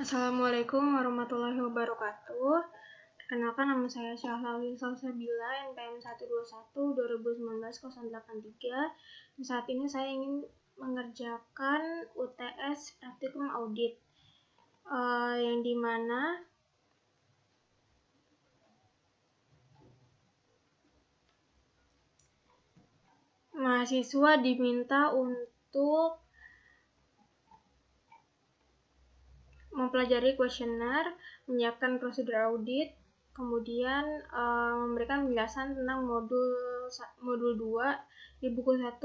Assalamualaikum warahmatullahi wabarakatuh. Perkenalkan, nama saya Syahlawi Salsabila, NPM 121 2019-083. Saat ini saya ingin mengerjakan UTS praktikum audit, yang dimana mahasiswa diminta untuk mempelajari kuesioner, menyiapkan prosedur audit, kemudian memberikan penjelasan tentang modul 2 di buku 1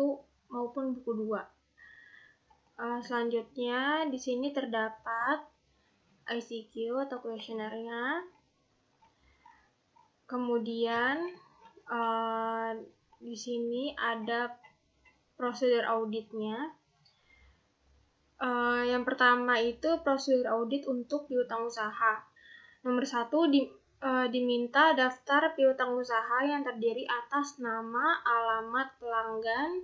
maupun buku 2. Selanjutnya di sini terdapat ICQ atau kuesionernya. Kemudian di sini ada prosedur auditnya. Yang pertama itu prosedur audit untuk piutang usaha. Nomor 1, diminta daftar piutang usaha yang terdiri atas nama, alamat pelanggan,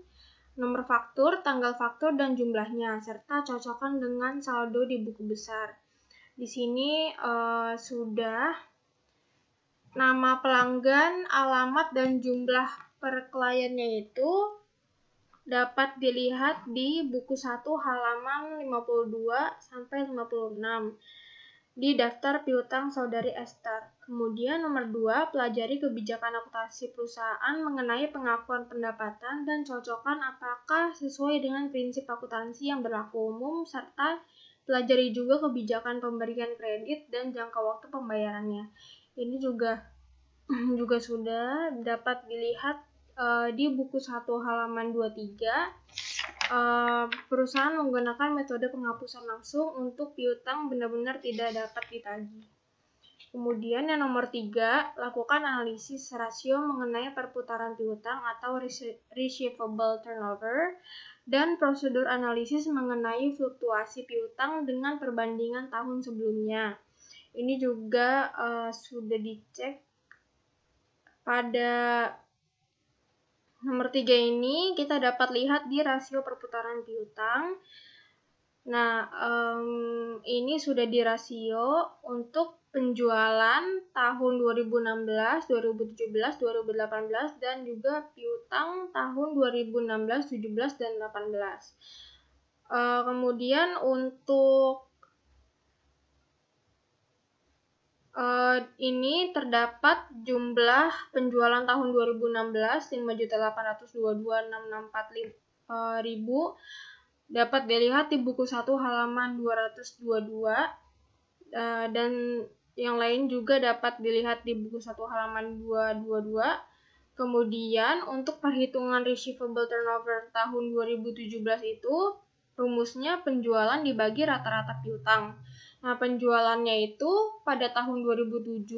nomor faktur, tanggal faktur, dan jumlahnya, serta cocokkan dengan saldo di buku besar. Di sini sudah nama pelanggan, alamat, dan jumlah per kliennya itu dapat dilihat di buku 1 halaman 52 sampai 56 di daftar piutang saudari Esther. Kemudian nomor 2, pelajari kebijakan akuntansi perusahaan mengenai pengakuan pendapatan dan cocokkan apakah sesuai dengan prinsip akuntansi yang berlaku umum, serta pelajari juga kebijakan pemberian kredit dan jangka waktu pembayarannya. Ini juga sudah dapat dilihat di buku 1 halaman 23. Perusahaan menggunakan metode penghapusan langsung untuk piutang benar-benar tidak dapat ditagih. Kemudian yang nomor 3, lakukan analisis rasio mengenai perputaran piutang atau receivable turnover dan prosedur analisis mengenai fluktuasi piutang dengan perbandingan tahun sebelumnya. Ini juga sudah dicek pada nomor 3 ini. Kita dapat lihat di rasio perputaran piutang. Nah, ini sudah di rasio untuk penjualan tahun 2016, 2017, 2018, dan juga piutang tahun 2016, 17, dan 18. Kemudian untuk ini terdapat jumlah penjualan tahun 2016 5.822.664.000 dapat dilihat di buku 1 halaman 222, dan yang lain juga dapat dilihat di buku 1 halaman 222. Kemudian untuk perhitungan receivable turnover tahun 2017 itu rumusnya penjualan dibagi rata-rata piutang. Nah, penjualannya itu pada tahun 2007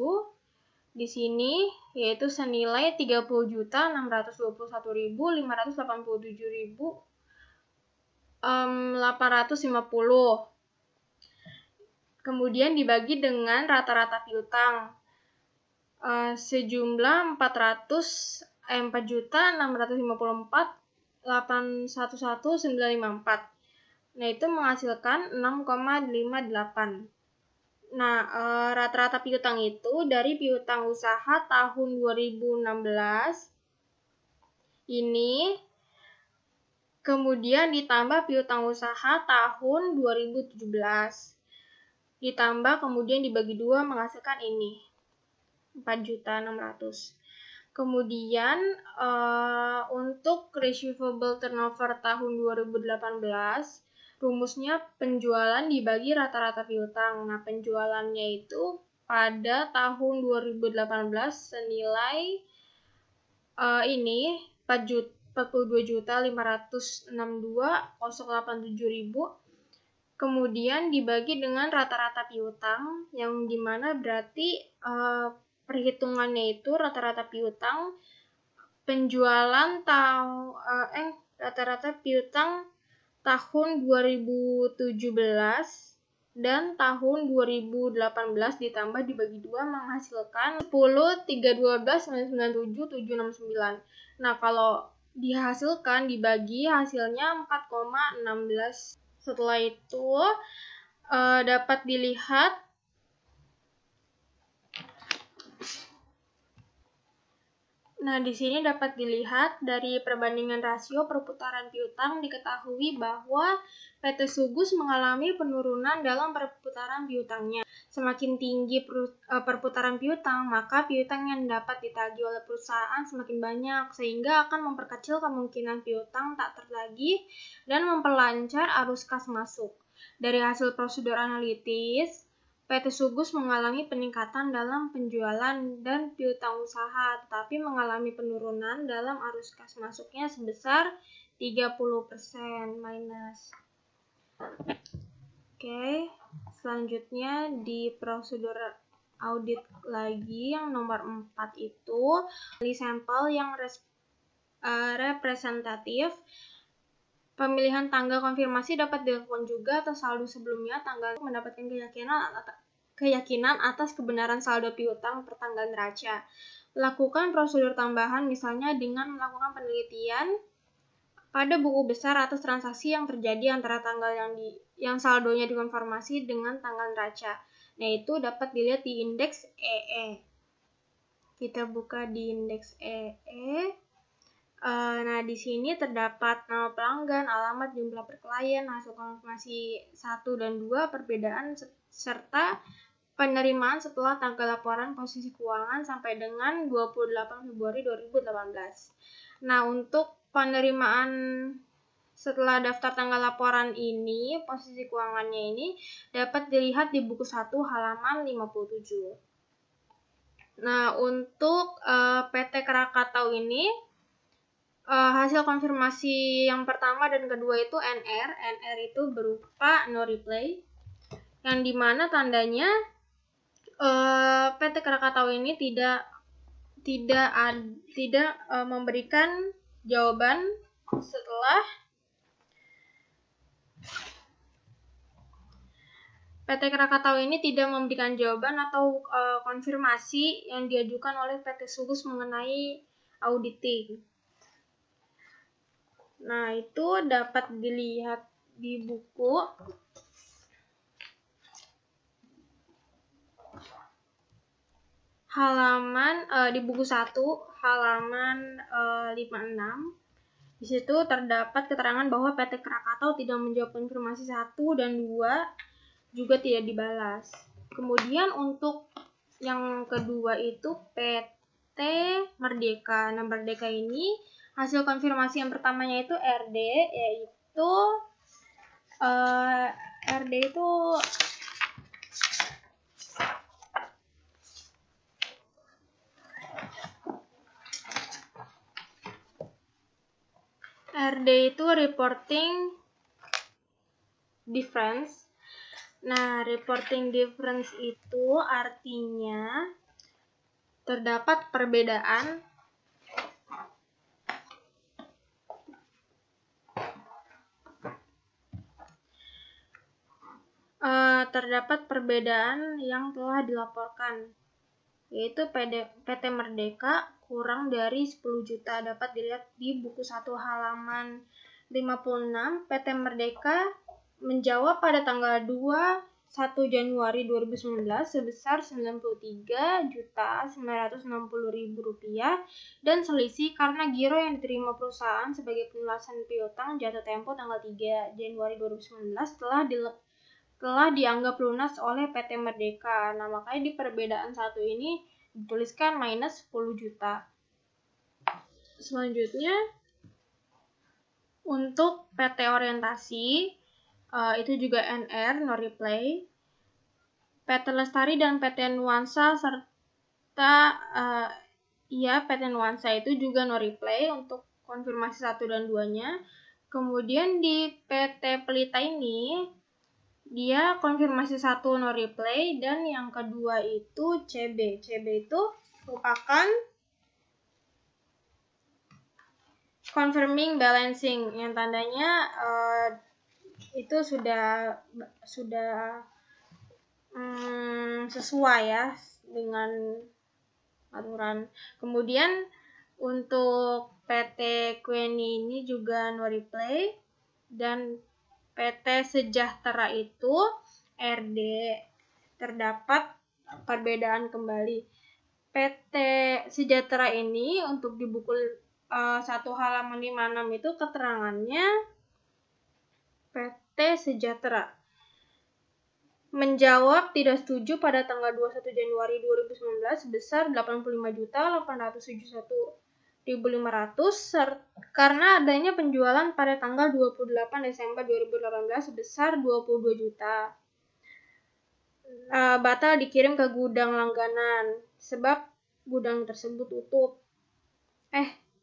di sini yaitu senilai 30.621.587.850. Kemudian dibagi dengan rata-rata piutang sejumlah 4.654.811.954. Nah, itu menghasilkan 6,58. Nah, rata-rata piutang itu dari piutang usaha tahun 2016 ini, kemudian ditambah piutang usaha tahun 2017. Ditambah kemudian dibagi 2 menghasilkan ini, 4.600. Kemudian untuk receivable turnover tahun 2018, rumusnya penjualan dibagi rata-rata piutang. Nah, penjualannya itu pada tahun 2018 senilai ini 42.562.087.000. Kemudian dibagi dengan rata-rata piutang, yang dimana berarti perhitungannya itu rata-rata piutang penjualan rata-rata piutang tahun 2017 dan tahun 2018 ditambah dibagi 2 menghasilkan 10.312.997.769. Nah, kalau dihasilkan dibagi hasilnya 4,16. Setelah itu dapat dilihat di sini dapat dilihat dari perbandingan rasio perputaran piutang diketahui bahwa PT Sugus mengalami penurunan dalam perputaran piutangnya. Semakin tinggi perputaran piutang, maka piutang yang dapat ditagih oleh perusahaan semakin banyak, sehingga akan memperkecil kemungkinan piutang tak tertagih dan memperlancar arus kas masuk. Dari hasil prosedur analitis, PT Sugus mengalami peningkatan dalam penjualan dan piutang usaha, tetapi mengalami penurunan dalam arus kas masuknya sebesar 30% minus. Oke, selanjutnya di prosedur audit lagi yang nomor 4 itu pilih sampel yang representatif. Pemilihan tanggal konfirmasi dapat dilakukan juga atas saldo sebelumnya. Tanggal mendapatkan keyakinan atas kebenaran saldo piutang per tanggal neraca. Lakukan prosedur tambahan misalnya dengan melakukan penelitian pada buku besar atas transaksi yang terjadi antara tanggal yang saldonya dikonfirmasi dengan tanggal neraca. Nah, itu dapat dilihat di indeks EE. Kita buka di indeks EE. Nah, di sini terdapat nama pelanggan, alamat, jumlah per klien, hasil konfirmasi 1 dan 2, perbedaan serta penerimaan setelah tanggal laporan posisi keuangan sampai dengan 28 Februari 2018. Nah, untuk penerimaan setelah daftar tanggal laporan ini, posisi keuangannya ini dapat dilihat di buku 1 halaman 57. Nah, untuk PT Krakatau ini, hasil konfirmasi yang pertama dan kedua itu NR. NR itu berupa no reply, yang dimana tandanya PT Krakatau ini tidak memberikan jawaban setelah PT Krakatau ini tidak memberikan jawaban atau konfirmasi yang diajukan oleh PT Sugus mengenai auditing. Nah, itu dapat dilihat di buku di buku 1 halaman 56. Di situ terdapat keterangan bahwa PT Krakatau tidak menjawab konfirmasi 1 dan 2 juga tidak dibalas. Kemudian untuk yang kedua itu PT Merdeka. Nah, Merdeka ini hasil konfirmasi yang pertamanya itu RD, yaitu RD itu reporting difference. Nah, reporting difference itu artinya terdapat perbedaan yang telah dilaporkan, yaitu PT Merdeka kurang dari 10 juta. Dapat dilihat di buku 1 halaman 56. PT Merdeka menjawab pada tanggal 1 Januari 2019 sebesar Rp99.960.000 dan selisih karena giro yang diterima perusahaan sebagai pelunasan piutang jatuh tempo tanggal 3 Januari 2019 telah dianggap lunas oleh PT Merdeka. Nah, makanya di perbedaan satu ini dituliskan minus 10 juta. Selanjutnya, untuk PT Orientasi, itu juga NR, no reply. PT Lestari dan PT Nuansa serta PT Nuansa itu juga no reply untuk konfirmasi 1 dan 2-nya. Kemudian di PT Pelita ini, dia konfirmasi 1 no reply dan yang kedua itu CB. CB itu merupakan confirming balancing yang tandanya itu sudah sesuai ya dengan aturan. Kemudian untuk PT Queni ini juga no reply dan PT Sejahtera itu RD. Terdapat perbedaan kembali. PT Sejahtera ini untuk di buku 1 halaman 56 itu keterangannya PT Sejahtera menjawab tidak setuju pada tanggal 21 Januari 2019 sebesar 85.871.500 karena adanya penjualan pada tanggal 28 Desember 2018 sebesar 22 juta. Batal dikirim ke gudang langganan sebab gudang tersebut tutup.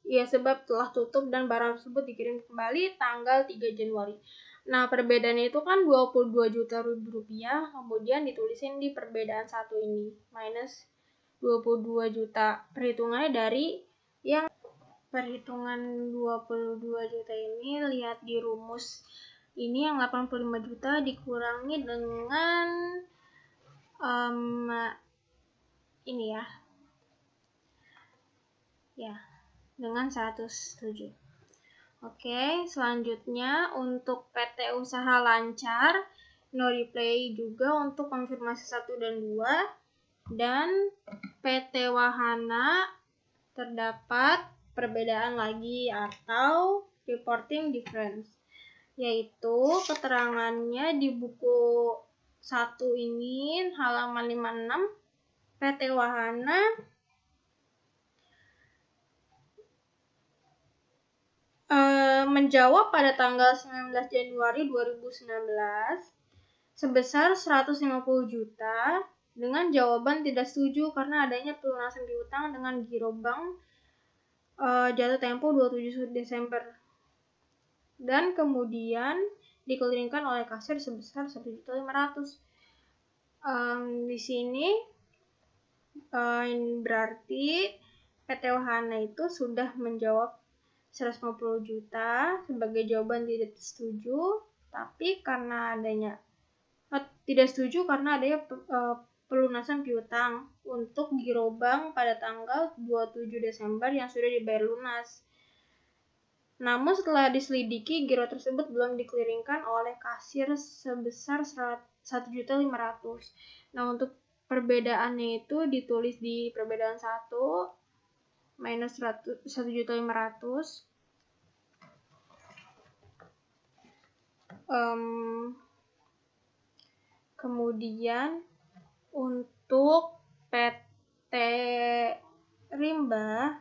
Sebab telah tutup dan barang tersebut dikirim kembali tanggal 3 Januari. Nah, perbedaannya itu kan 22 juta rupiah, kemudian ditulisin di perbedaan satu ini, minus 22 juta. Perhitungannya dari yang perhitungan 22 juta ini, lihat di rumus. Ini yang 85 juta dikurangi dengan ini ya. Dengan 107. Oke, selanjutnya untuk PT Usaha Lancar, no reply juga untuk konfirmasi 1 dan 2. Dan PT Wahana terdapat perbedaan lagi atau reporting difference. Yaitu keterangannya di buku 1 ini halaman 56, PT Wahana menjawab pada tanggal 19 Januari 2019 sebesar 150 juta dengan jawaban tidak setuju karena adanya pelunasan piutang dengan giro bank jatuh tempo 27 Desember dan kemudian dikeluarkan oleh kasir sebesar 1.500.000. Di sini berarti PT Wahana itu sudah menjawab 150 juta sebagai jawaban tidak setuju, tapi karena adanya tidak setuju karena adanya pelunasan piutang untuk giro bank pada tanggal 27 Desember yang sudah dibayar lunas. Namun setelah diselidiki, giro tersebut belum dikeliringkan oleh kasir sebesar 1.500.000. Nah, untuk perbedaannya itu ditulis di perbedaan 1 minus 1.500.000. Kemudian untuk PT Rimba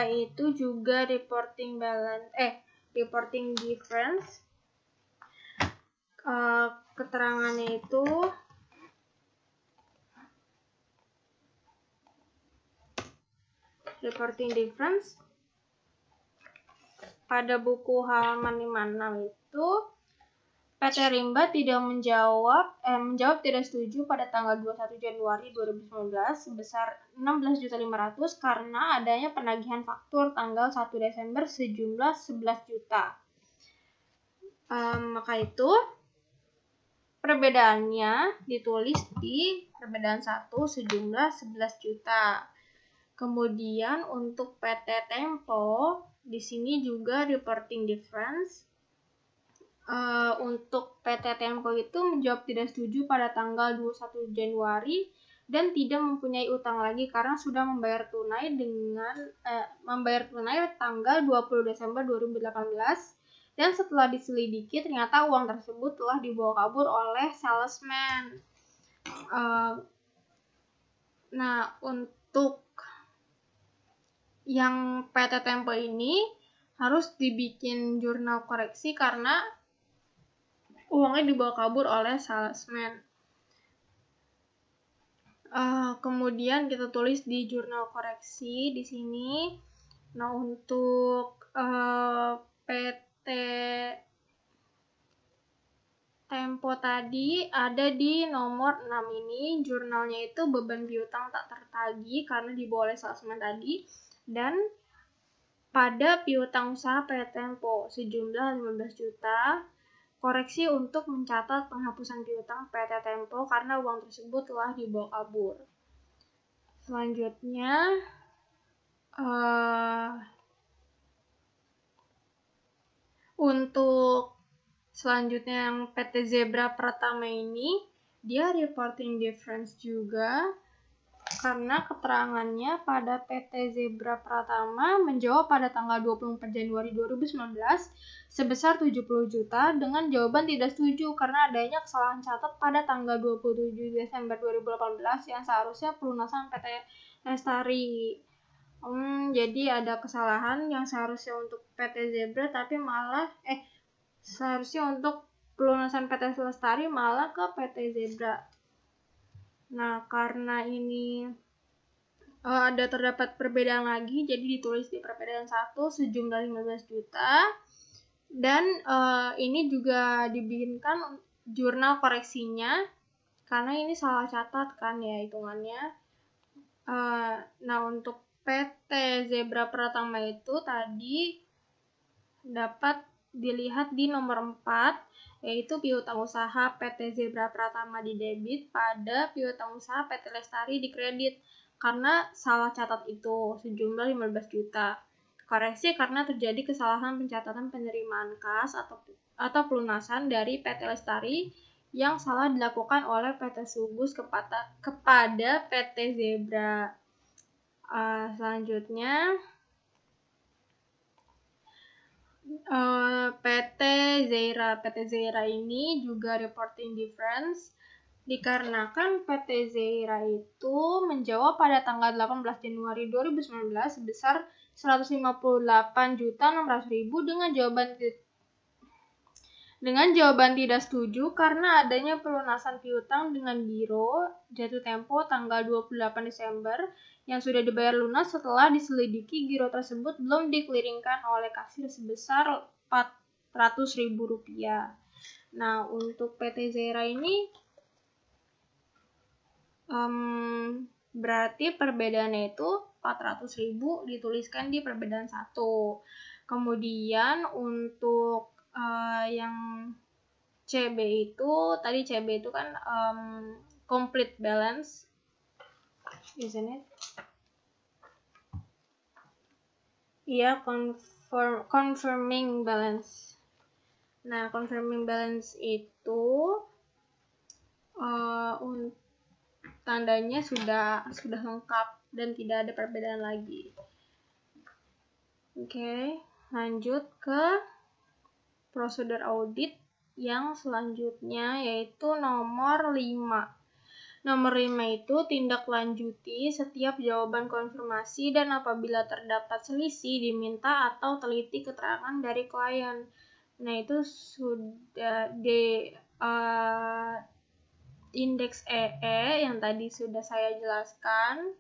itu juga reporting difference. Keterangannya itu reporting difference pada buku halaman 56 itu PT Rimba tidak menjawab tidak setuju pada tanggal 21 Januari 2019 sebesar 16.500.000 karena adanya penagihan faktur tanggal 1 Desember sejumlah 11 juta. Maka itu perbedaannya ditulis di perbedaan 1 sejumlah 11 juta. Kemudian untuk PT Tempo di sini juga reporting difference. Untuk PT Tempo itu menjawab tidak setuju pada tanggal 21 Januari dan tidak mempunyai utang lagi karena sudah membayar tunai tanggal 20 Desember 2018 dan setelah diselidiki ternyata uang tersebut telah dibawa kabur oleh salesman. Nah, untuk yang PT Tempo ini harus dibikin jurnal koreksi karena uangnya dibawa kabur oleh salesman. Kemudian kita tulis di jurnal koreksi di sini. Nah, untuk PT Tempo tadi ada di nomor 6 ini, jurnalnya itu beban piutang tak tertagih karena dibawa oleh salesman tadi, dan pada piutang usaha PT Tempo sejumlah 15 juta. Koreksi untuk mencatat penghapusan piutang PT Tempo karena uang tersebut telah dibawa kabur. Selanjutnya, untuk Selanjutnya yang PT Zebra Pratama ini, dia reporting difference juga, karena keterangannya pada PT Zebra Pratama menjawab pada tanggal 24 Januari 2019 sebesar 70 juta dengan jawaban tidak setuju karena adanya kesalahan catat pada tanggal 27 Desember 2018 yang seharusnya pelunasan PT Lestari. Jadi ada kesalahan yang seharusnya untuk PT Zebra tapi malah seharusnya untuk pelunasan PT Lestari malah ke PT Zebra. Nah, karena ini ada terdapat perbedaan lagi, jadi ditulis di perbedaan 1 sejumlah 15 juta. Dan ini juga dibikinkan jurnal koreksinya, karena ini salah catat kan ya hitungannya. Nah, untuk PT Zebra Pratama itu tadi dapat dilihat di nomor 4, yaitu piutang usaha PT Zebra Pratama di debit pada piutang usaha PT Lestari di kredit karena salah catat itu sejumlah 15 juta. Koreksi karena terjadi kesalahan pencatatan penerimaan kas atau pelunasan dari PT Lestari yang salah dilakukan oleh PT Sugus kepada PT Zebra. Selanjutnya PT Zeira ini juga reporting difference dikarenakan PT Zeira itu menjawab pada tanggal 18 Januari 2019 sebesar 158.600.000 dengan jawaban tidak setuju karena adanya pelunasan piutang dengan Biro jatuh tempo tanggal 28 Desember yang sudah dibayar lunas setelah diselidiki giro tersebut belum dikliringkan oleh kasir sebesar Rp400.000. Nah, untuk PT Zeira ini berarti perbedaannya itu 400.000 dituliskan di perbedaan 1. Kemudian untuk yang CB itu, tadi CB itu kan complete balance, isn't it? Iya, confirming balance. Nah, confirming balance itu tandanya sudah lengkap dan tidak ada perbedaan lagi. Oke, lanjut ke prosedur audit yang selanjutnya yaitu nomor 5. Nomor 5 itu tindak lanjuti setiap jawaban konfirmasi dan apabila terdapat selisih diminta atau teliti keterangan dari klien. Nah, itu sudah di indeks EE yang tadi sudah saya jelaskan.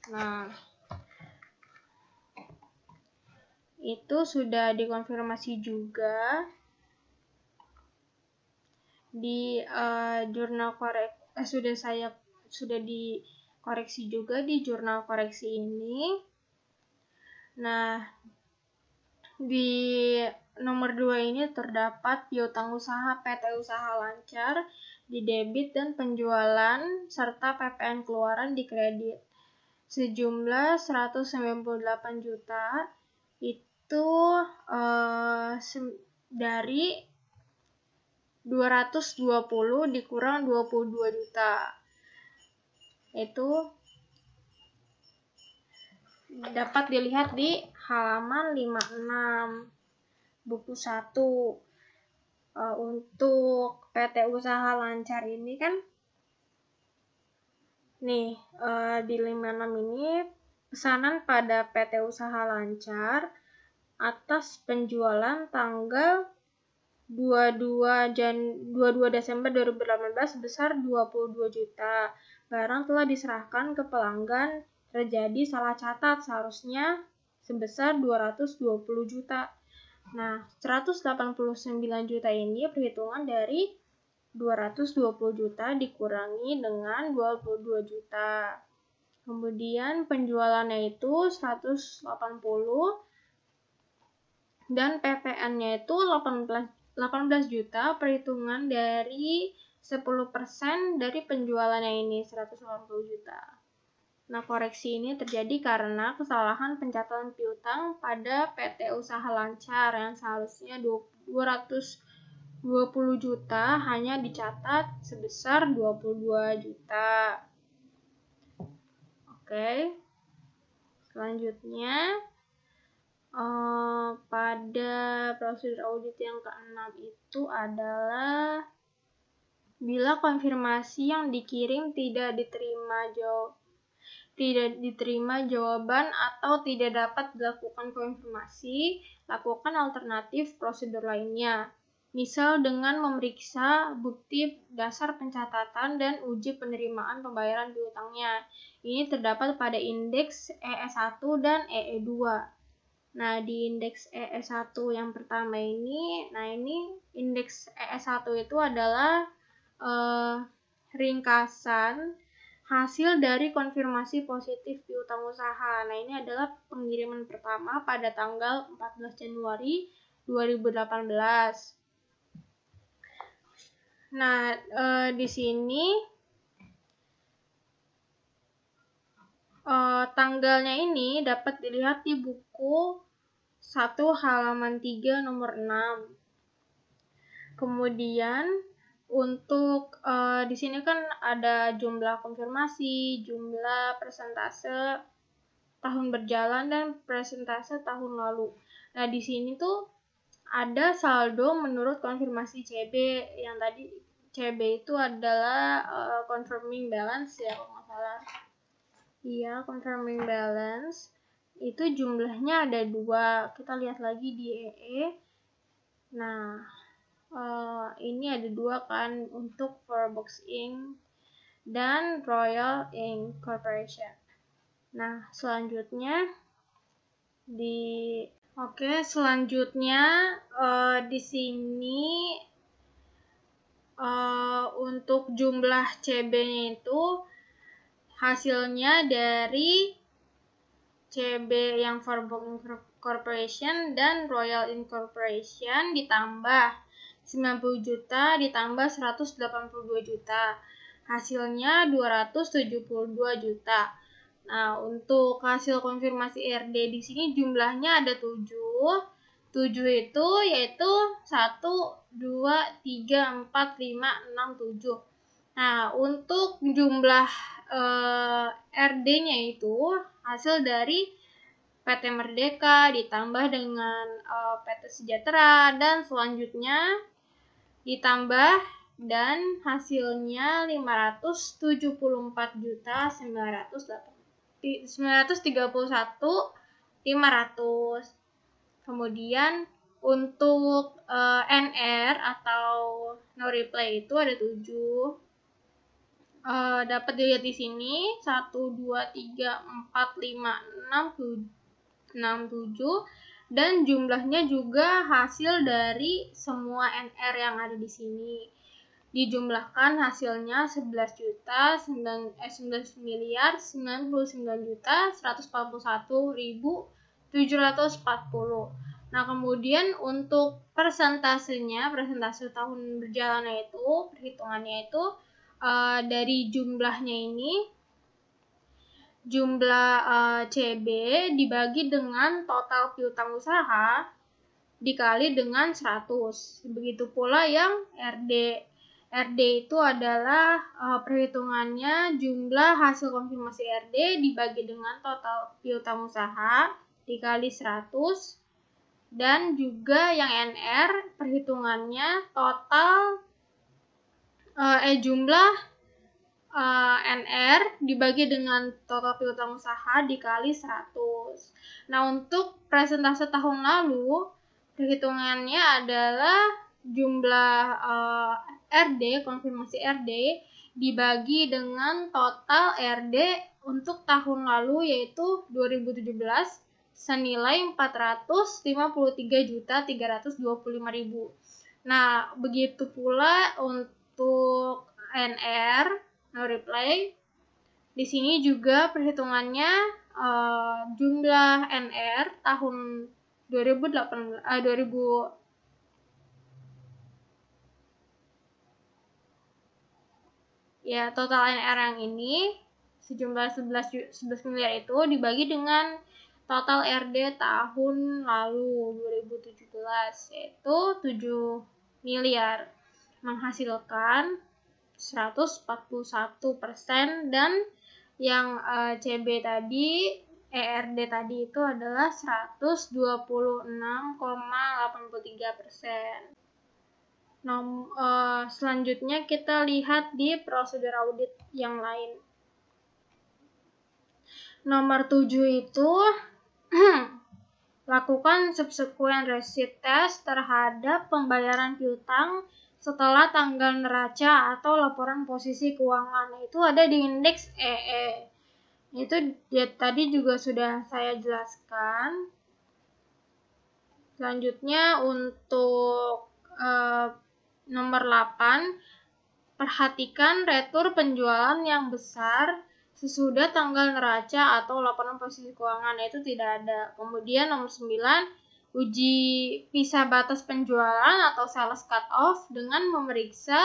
Nah, itu sudah dikonfirmasi juga di jurnal sudah dikoreksi juga di jurnal koreksi ini. Nah, di nomor 2 ini terdapat piutang usaha PT Usaha Lancar di debit dan penjualan serta PPN keluaran di kredit sejumlah 198 juta itu dari 220 dikurang 22 juta. Itu dapat dilihat di halaman 56 buku 1. Untuk PT Usaha Lancar ini kan nih di 56 ini pesanan pada PT Usaha Lancar atas penjualan tanggal 22 Desember 2018 sebesar 22 juta. Barang telah diserahkan ke pelanggan, terjadi salah catat seharusnya sebesar 220 juta. Nah, 189 juta ini perhitungan dari 220 juta dikurangi dengan 22 juta. Kemudian penjualannya itu 180 dan PPN-nya itu 18 juta, perhitungan dari 10% dari penjualannya ini 180 juta. Nah, koreksi ini terjadi karena kesalahan pencatatan piutang pada PT Usaha Lancar yang seharusnya 220 juta hanya dicatat sebesar 22 juta. Oke. Selanjutnya, pada prosedur audit yang ke-6 itu adalah bila konfirmasi yang dikirim tidak diterima jawaban atau tidak dapat dilakukan konfirmasi, lakukan alternatif prosedur lainnya. Misal dengan memeriksa bukti dasar pencatatan dan uji penerimaan pembayaran piutangnya. Ini terdapat pada indeks EE1 dan EE2. Nah, di indeks EE1 yang pertama ini, indeks EE1 itu adalah ringkasan hasil dari konfirmasi positif piutang usaha. Nah, ini adalah pengiriman pertama pada tanggal 14 Januari 2018. Nah, di sini tanggalnya ini dapat dilihat di buku 1 halaman 3 nomor 6. Kemudian untuk di sini kan ada jumlah konfirmasi, jumlah persentase tahun berjalan dan persentase tahun lalu. Nah, di sini tuh ada saldo menurut konfirmasi CB. Yang tadi CB itu adalah confirming balance ya, kalau nggak salah. Iya, confirming balance. Itu jumlahnya ada 2. Kita lihat lagi di EE. Nah, ini ada 2 kan untuk Fourbox Inc. dan Royal Inc. Corporation. Nah, selanjutnya selanjutnya di sini untuk jumlah CB-nya itu hasilnya dari CB yang Fourbox Corporation dan Royal Inc. Corporation ditambah 90 juta ditambah 182 juta. Hasilnya 272 juta. Nah, untuk hasil konfirmasi RD di sini jumlahnya ada 7. 7 itu yaitu 1, 2, 3, 4, 5, 6, 7. Nah, untuk jumlah RD-nya itu hasil dari PT Merdeka ditambah dengan PT Sejahtera dan selanjutnya ditambah dan hasilnya 534.931.500. Kemudian untuk NR atau no reply itu ada 7. Dapat dilihat di sini 1, 2, 3, 4, 5, 6, 7 dan jumlahnya juga hasil dari semua NR yang ada di sini. Dijumlahkan hasilnya 11.999.141.780. Nah, kemudian untuk persentase tahun berjalannya itu, perhitungannya itu dari jumlahnya ini, jumlah CB dibagi dengan total piutang usaha dikali dengan 100. Begitu pula yang RD. RD itu adalah perhitungannya jumlah hasil konfirmasi RD dibagi dengan total piutang usaha dikali 100. Dan juga yang NR perhitungannya total jumlah NR dibagi dengan total piutang usaha dikali 100. Nah, untuk persentase tahun lalu perhitungannya adalah jumlah RD, konfirmasi RD dibagi dengan total RD untuk tahun lalu yaitu 2017 senilai 453.325.000. Nah, begitu pula untuk NR no reply. Di sini juga perhitungannya jumlah NR tahun 2018 total NR yang ini sejumlah 11 miliar itu dibagi dengan total RD tahun lalu 2017 yaitu 7 miliar, menghasilkan 141% dan yang CB tadi, ERD tadi itu adalah 126,83%. Selanjutnya kita lihat di prosedur audit yang lain. Nomor 7 itu lakukan subsequent receipt test terhadap pembayaran piutang setelah tanggal neraca atau laporan posisi keuangan. Itu ada di indeks EE. Itu tadi juga sudah saya jelaskan. Selanjutnya untuk nomor 8, perhatikan retur penjualan yang besar sesudah tanggal neraca atau laporan posisi keuangan, itu tidak ada. Kemudian nomor 9, uji pisah batas penjualan atau sales cut off dengan memeriksa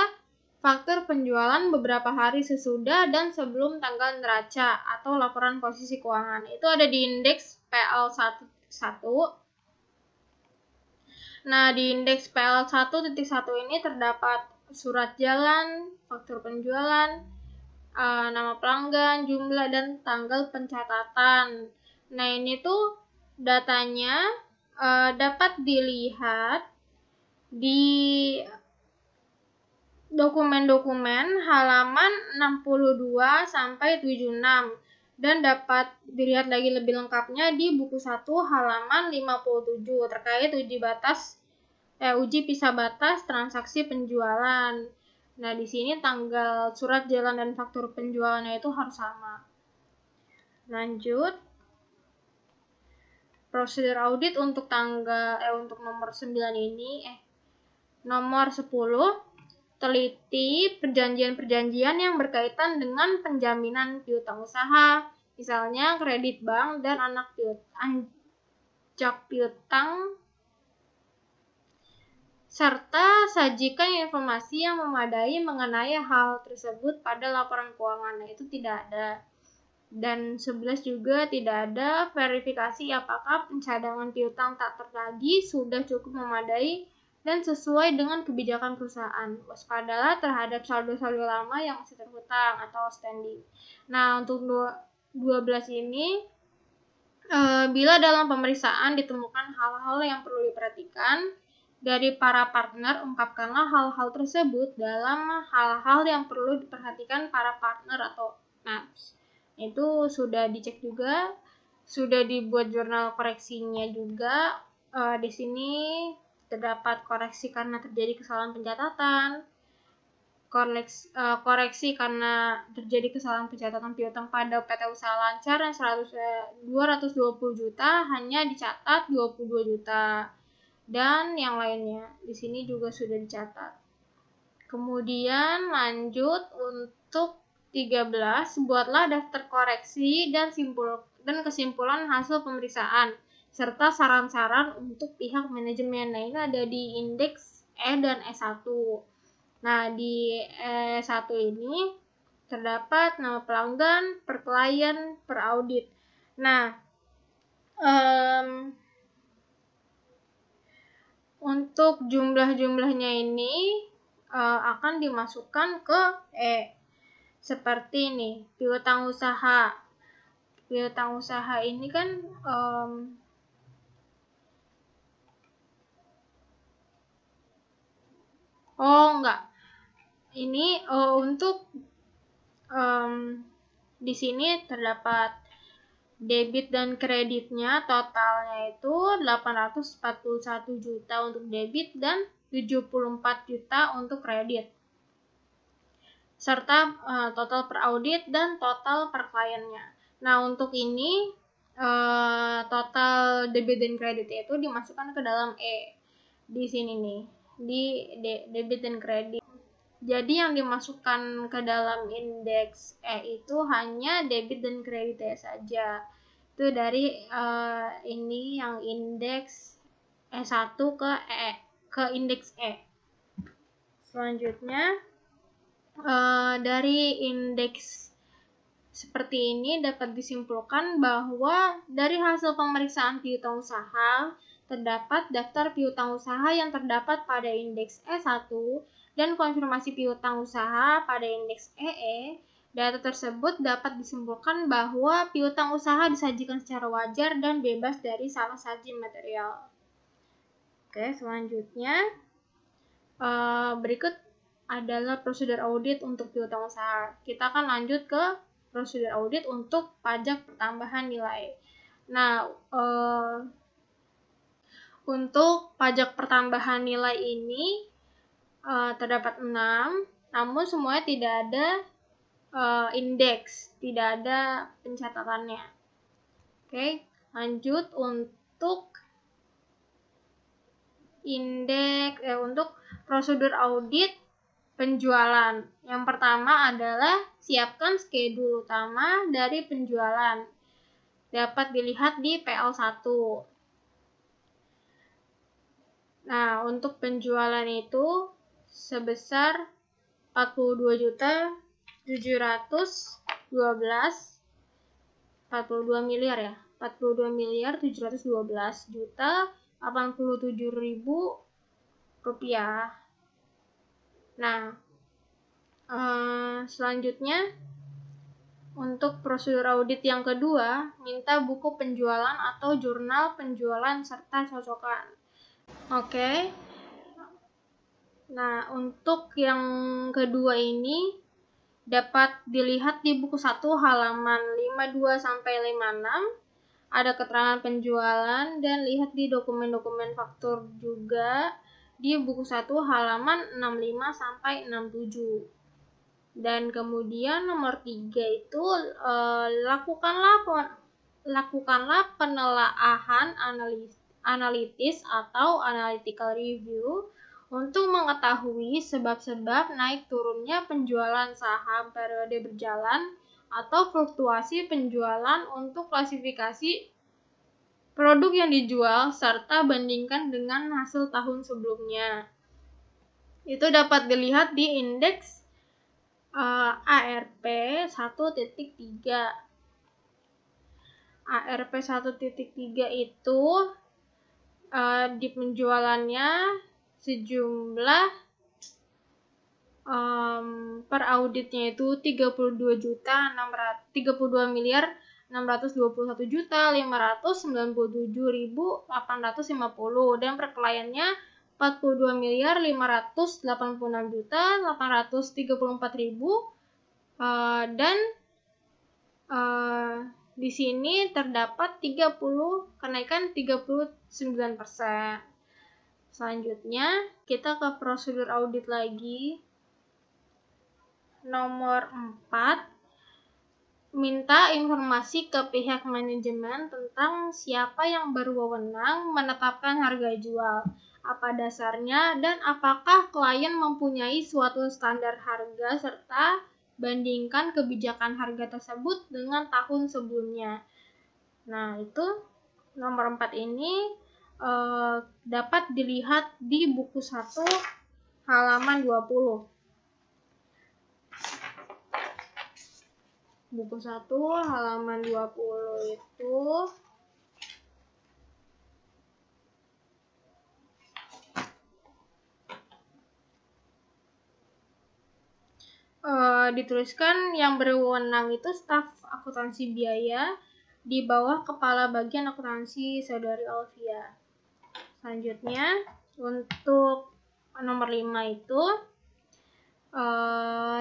faktur penjualan beberapa hari sesudah dan sebelum tanggal neraca atau laporan posisi keuangan. Itu ada di indeks PL1. Nah, di indeks PL1.1 ini terdapat surat jalan, faktur penjualan, nama pelanggan, jumlah, dan tanggal pencatatan. Nah, ini tuh datanya dapat dilihat di dokumen-dokumen halaman 62 sampai 76 dan dapat dilihat lagi lebih lengkapnya di buku 1 halaman 57 terkait uji pisah batas transaksi penjualan. Nah, di sini tanggal surat jalan dan faktur penjualannya itu harus sama. Lanjut. Prosedur audit untuk untuk nomor 9 ini nomor 10, teliti perjanjian-perjanjian yang berkaitan dengan penjaminan piutang usaha, misalnya kredit bank dan anjak piutang, serta sajikan informasi yang memadai mengenai hal tersebut pada laporan keuangan. Nah, itu tidak ada. Dan 11 juga tidak ada verifikasi apakah pencadangan piutang tak tertagih sudah cukup memadai dan sesuai dengan kebijakan perusahaan. Waspadalah terhadap saldo-saldo lama yang masih terhutang atau outstanding. Nah, untuk 12 ini, bila dalam pemeriksaan ditemukan hal-hal yang perlu diperhatikan dari para partner, ungkapkanlah hal-hal tersebut dalam hal-hal yang perlu diperhatikan para partner atau NAPS. Itu sudah dicek juga, sudah dibuat jurnal koreksinya juga. Di sini terdapat koreksi karena terjadi kesalahan pencatatan, koreksi karena terjadi kesalahan pencatatan piutang pada PT Usaha Lancar yang 220 juta hanya dicatat 22 juta dan yang lainnya. Di sini juga sudah dicatat. Kemudian lanjut untuk 13, buatlah daftar koreksi dan kesimpulan hasil pemeriksaan serta saran-saran untuk pihak manajemen. Nah, ini ada di indeks E dan S1. Nah, di E1 ini terdapat nama pelanggan, per klien, per audit. Nah, untuk jumlah-jumlahnya ini akan dimasukkan ke E. Seperti ini, piutang usaha. Piutang usaha ini kan ini untuk di sini terdapat debit dan kreditnya, totalnya itu 841 juta untuk debit dan 74 juta untuk kredit, serta total per audit dan total per kliennya. Nah, untuk ini total debit dan kredit itu dimasukkan ke dalam E. Di sini nih, di debit dan kredit. Jadi yang dimasukkan ke dalam indeks E itu hanya debit dan kreditnya saja. Itu dari ini yang indeks E1 ke indeks E. Selanjutnya dari indeks seperti ini dapat disimpulkan bahwa dari hasil pemeriksaan piutang usaha, terdapat daftar piutang usaha yang terdapat pada indeks E1 dan konfirmasi piutang usaha pada indeks EE. Data tersebut dapat disimpulkan bahwa piutang usaha disajikan secara wajar dan bebas dari salah saji material. Oke, selanjutnya berikut adalah prosedur audit untuk piutang usaha. Kita akan lanjut ke prosedur audit untuk pajak pertambahan nilai. Nah, untuk pajak pertambahan nilai ini terdapat 6, namun semuanya tidak ada indeks, tidak ada pencatatannya. Oke, lanjut untuk indeks untuk prosedur audit penjualan. Yang pertama adalah siapkan schedule utama dari penjualan. Dapat dilihat di PL1. Nah, untuk penjualan itu sebesar 42 miliar ya. 42.712.087.000 rupiah. Nah, selanjutnya untuk prosedur audit yang kedua, minta buku penjualan atau jurnal penjualan serta cocokan. Oke. Nah, untuk yang kedua ini dapat dilihat di buku 1 halaman 52 sampai 56. Ada keterangan penjualan dan lihat di dokumen-dokumen faktur juga di buku 1 halaman 65 sampai 67. Dan kemudian nomor 3 itu lakukanlah penelaahan analitis atau analytical review untuk mengetahui sebab-sebab naik turunnya penjualan saham periode berjalan atau fluktuasi penjualan untuk klasifikasi produk yang dijual serta bandingkan dengan hasil tahun sebelumnya. Itu dapat dilihat di indeks ARP 1.3. ARP 1.3 itu di penjualannya sejumlah per auditnya itu 32.621.597.850 dan per kliennya 42.556.834.000 dan di sini terdapat kenaikan 39%. Selanjutnya kita ke prosedur audit lagi. Nomor 4, minta informasi ke pihak manajemen tentang siapa yang berwenang menetapkan harga jual, apa dasarnya, dan apakah klien mempunyai suatu standar harga serta bandingkan kebijakan harga tersebut dengan tahun sebelumnya. Nah, itu nomor 4 ini dapat dilihat di buku 1 halaman 20. Buku 1 halaman 20 itu dituliskan yang berwenang itu staf akuntansi biaya di bawah kepala bagian akuntansi Saudari Alvia. Selanjutnya untuk nomor 5 itu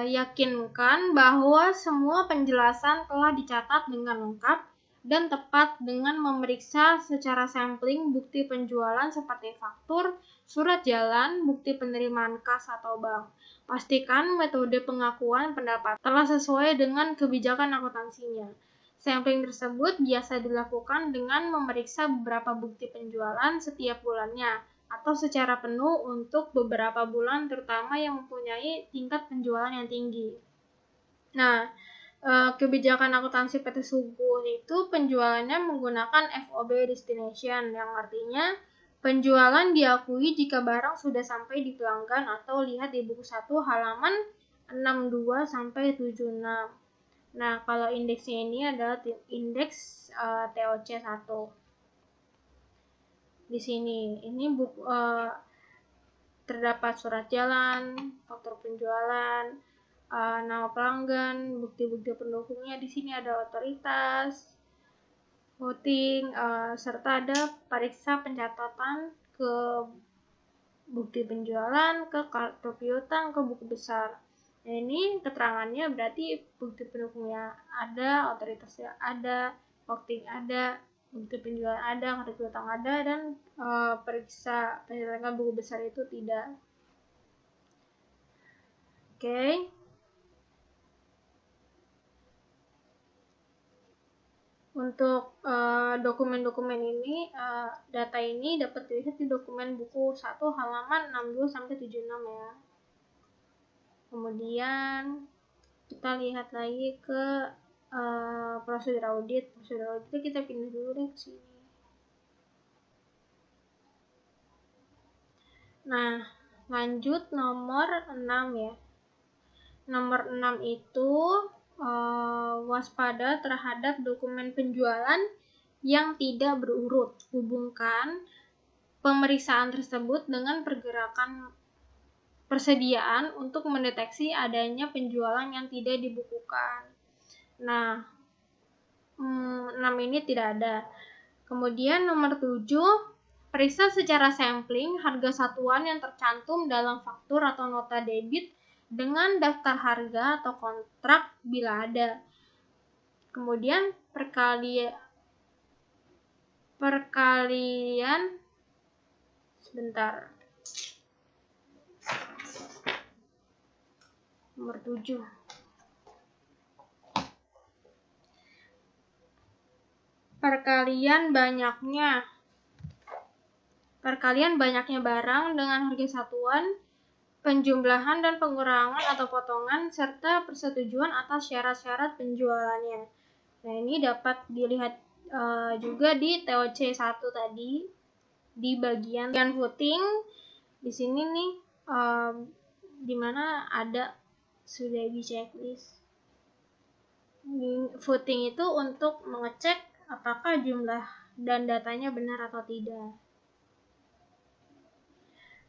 yakinkan bahwa semua penjelasan telah dicatat dengan lengkap dan tepat dengan memeriksa secara sampling bukti penjualan seperti faktur, surat jalan, bukti penerimaan kas atau bank. Pastikan metode pengakuan pendapat telah sesuai dengan kebijakan akuntansinya. Sampling tersebut biasa dilakukan dengan memeriksa beberapa bukti penjualan setiap bulannya atau secara penuh untuk beberapa bulan terutama yang mempunyai tingkat penjualan yang tinggi. Nah, kebijakan akuntansi PT Subuh itu penjualannya menggunakan FOB destination yang artinya penjualan diakui jika barang sudah sampai di pelanggan atau lihat di buku 1 halaman 62 sampai 76. Nah, kalau indeksnya ini adalah indeks TOC1. Di sini, ini terdapat surat jalan, faktur penjualan, nama pelanggan, bukti-bukti pendukungnya. Di sini ada otoritas, voting, serta ada periksa pencatatan ke bukti penjualan, ke kartu piutang, ke buku besar. Nah, ini keterangannya berarti bukti pendukungnya ada, otoritasnya ada, voting ada, bukti penjualan ada, kartu piutang ada, dan periksa pencatatan buku besar itu tidak. Oke. Untuk dokumen-dokumen ini, data ini dapat dilihat di dokumen buku 1 halaman 62-76 ya. Kemudian kita lihat lagi ke prosedur audit. Prosedur audit kita pindah dulu deh ke sini. Nah, lanjut nomor 6 ya. Nomor 6 itu waspada terhadap dokumen penjualan yang tidak berurut. Hubungkan pemeriksaan tersebut dengan pergerakan persediaan untuk mendeteksi adanya penjualan yang tidak dibukukan. Nah, 6 ini tidak ada. Kemudian nomor 7, periksa secara sampling harga satuan yang tercantum dalam faktur atau nota debit dengan daftar harga atau kontrak bila ada. Kemudian perkalian sebentar. Nomor 7. Perkalian banyaknya barang dengan harga satuan, penjumlahan dan pengurangan atau potongan, serta persetujuan atas syarat-syarat penjualannya. Nah, ini dapat dilihat juga di TOC1 tadi, di bagian voting. Di sini nih, dimana ada sudah di checklist. Voting itu untuk mengecek apakah jumlah dan datanya benar atau tidak.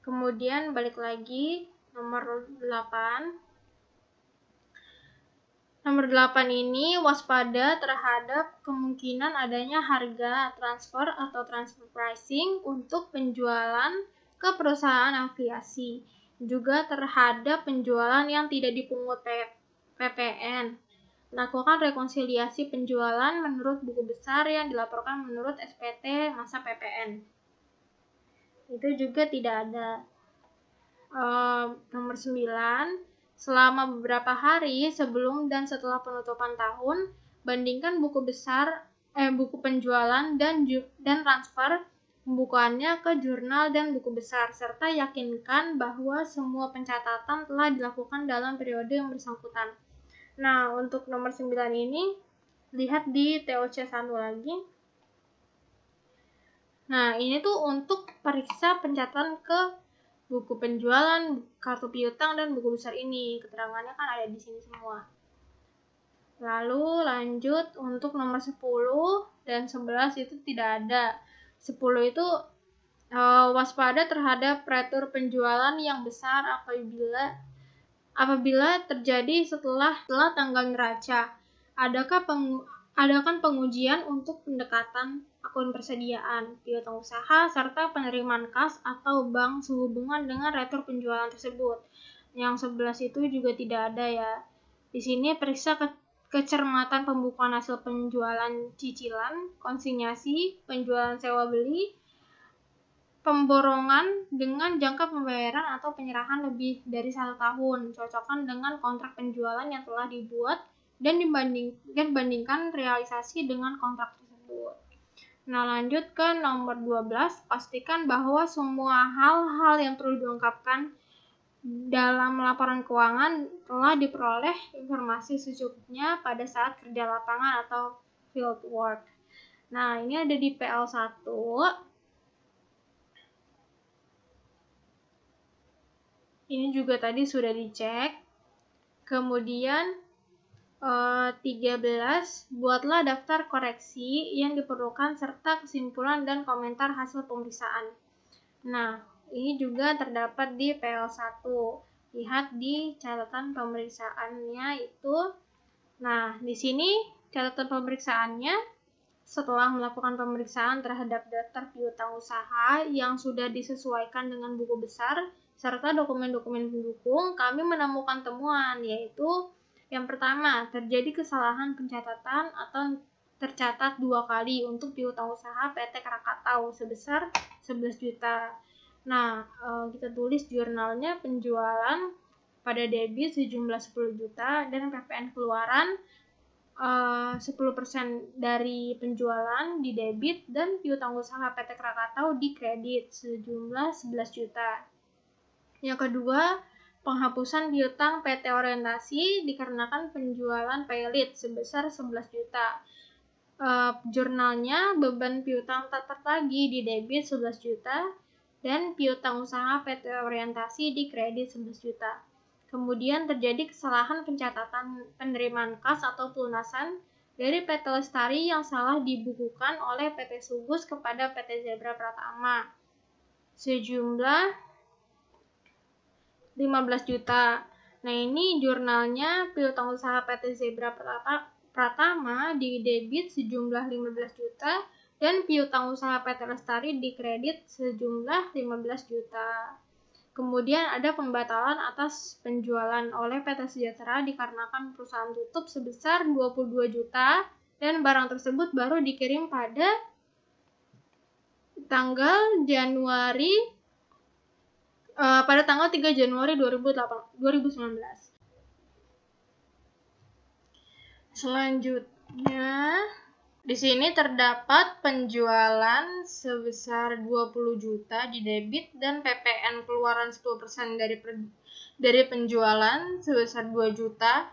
Kemudian balik lagi nomor 8. Nomor 8 ini waspada terhadap kemungkinan adanya harga transfer atau transfer pricing untuk penjualan ke perusahaan afiliasi. Juga terhadap penjualan yang tidak dipungut PPN. Lakukan rekonsiliasi penjualan menurut buku besar yang dilaporkan menurut SPT masa PPN. Itu juga tidak ada. Nomor 9, selama beberapa hari sebelum dan setelah penutupan tahun, bandingkan buku penjualan dan transfer pembukuannya ke jurnal dan buku besar, serta yakinkan bahwa semua pencatatan telah dilakukan dalam periode yang bersangkutan. Nah, untuk nomor 9 ini, lihat di TOC1 lagi. Nah, ini tuh untuk periksa pencatatan ke buku penjualan, kartu piutang, dan buku besar ini. Keterangannya kan ada di sini semua. Lalu lanjut untuk nomor 10 dan 11 itu tidak ada. 10 itu waspada terhadap retur penjualan yang besar apabila terjadi setelah tanggal neraca. Adakan pengujian untuk pendekatan akun persediaan, piutang usaha, serta penerimaan kas atau bank sehubungan dengan retur penjualan tersebut. Yang 11 itu juga tidak ada ya. Di sini periksa kecermatan pembukuan hasil penjualan cicilan, konsinyasi, penjualan sewa beli, pemborongan dengan jangka pembayaran atau penyerahan lebih dari 1 tahun. Cocokkan dengan kontrak penjualan yang telah dibuat dan bandingkan realisasi dengan kontrak tersebut. Nah, lanjut ke nomor 12. Pastikan bahwa semua hal-hal yang perlu diungkapkan dalam laporan keuangan telah diperoleh informasi secukupnya pada saat kerja lapangan atau field work. Nah, ini ada di PL1. Ini juga tadi sudah dicek. Kemudian 13. Buatlah daftar koreksi yang diperlukan serta kesimpulan dan komentar hasil pemeriksaan. Nah, ini juga terdapat di PL1. Lihat di catatan pemeriksaannya itu. Nah, di sini catatan pemeriksaannya setelah melakukan pemeriksaan terhadap daftar piutang usaha yang sudah disesuaikan dengan buku besar serta dokumen-dokumen pendukung, kami menemukan temuan, yaitu yang pertama, terjadi kesalahan pencatatan atau tercatat 2 kali untuk piutang usaha PT Krakatau sebesar 11 juta. Nah, kita tulis jurnalnya penjualan pada debit sejumlah 10 juta dan PPN keluaran 10% dari penjualan di debit dan piutang usaha PT Krakatau di kredit sejumlah 11 juta. Yang kedua, penghapusan piutang PT Orientasi dikarenakan penjualan paylit sebesar 11 juta. Jurnalnya beban piutang tak tertagih di debit 11 juta dan piutang usaha PT Orientasi di kredit 11 juta. Kemudian terjadi kesalahan pencatatan penerimaan kas atau pelunasan dari PT Lestari yang salah dibukukan oleh PT Sugus kepada PT Zebra Pratama sejumlah 15 juta. Nah, ini jurnalnya piutang usaha PT Zebra Pratama di debit sejumlah 15 juta dan piutang usaha PT Lestari di kredit sejumlah 15 juta. Kemudian ada pembatalan atas penjualan oleh PT Sejahtera dikarenakan perusahaan tutup sebesar 22 juta dan barang tersebut baru dikirim pada tanggal 3 Januari 2019. Selanjutnya, di sini terdapat penjualan sebesar 20 juta di debit dan PPN keluaran 10% dari penjualan sebesar 2 juta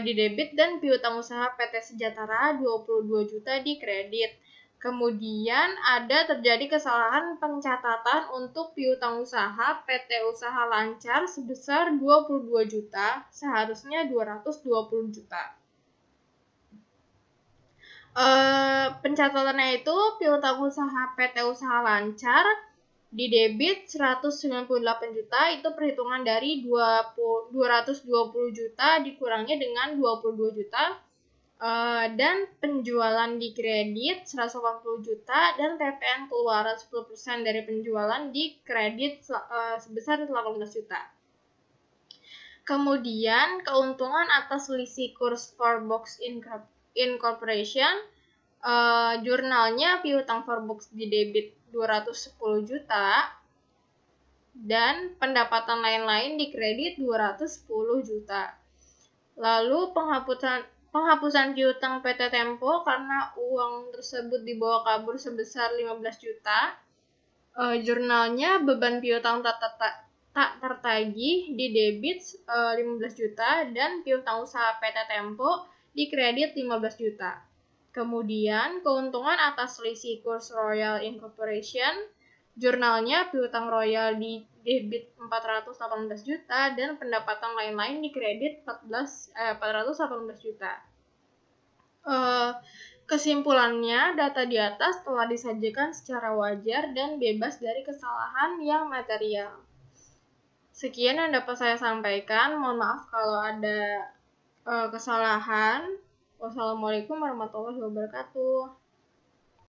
di debit dan piutang usaha PT Sejahtera 22 juta di kredit. Kemudian ada terjadi kesalahan pencatatan untuk piutang usaha PT Usaha Lancar sebesar 22 juta, seharusnya 220 juta. Pencatatannya itu piutang usaha PT Usaha Lancar di debit 198 juta, itu perhitungan dari 220 juta dikurangi dengan 22 juta. Dan penjualan di kredit 180 juta dan PPN keluaran 10% dari penjualan di kredit sebesar 18 juta. Kemudian keuntungan atas selisih kurs Forbox Incorporation, jurnalnya piutang Forbox di debit 210 juta dan pendapatan lain-lain di kredit 210 juta. Lalu penghapusan piutang PT Tempo karena uang tersebut dibawa kabur sebesar 15 juta. Jurnalnya beban piutang tak tertagih di debit 15 juta dan piutang usaha PT Tempo di kredit 15 juta. Kemudian keuntungan atas selisih kurs Royal Incorporation, jurnalnya piutang Royal di debit 418 juta dan pendapatan lain-lain di kredit 418 juta. Kesimpulannya, data di atas telah disajikan secara wajar dan bebas dari kesalahan yang material. Sekian yang dapat saya sampaikan. Mohon maaf kalau ada kesalahan. Wassalamualaikum warahmatullahi wabarakatuh.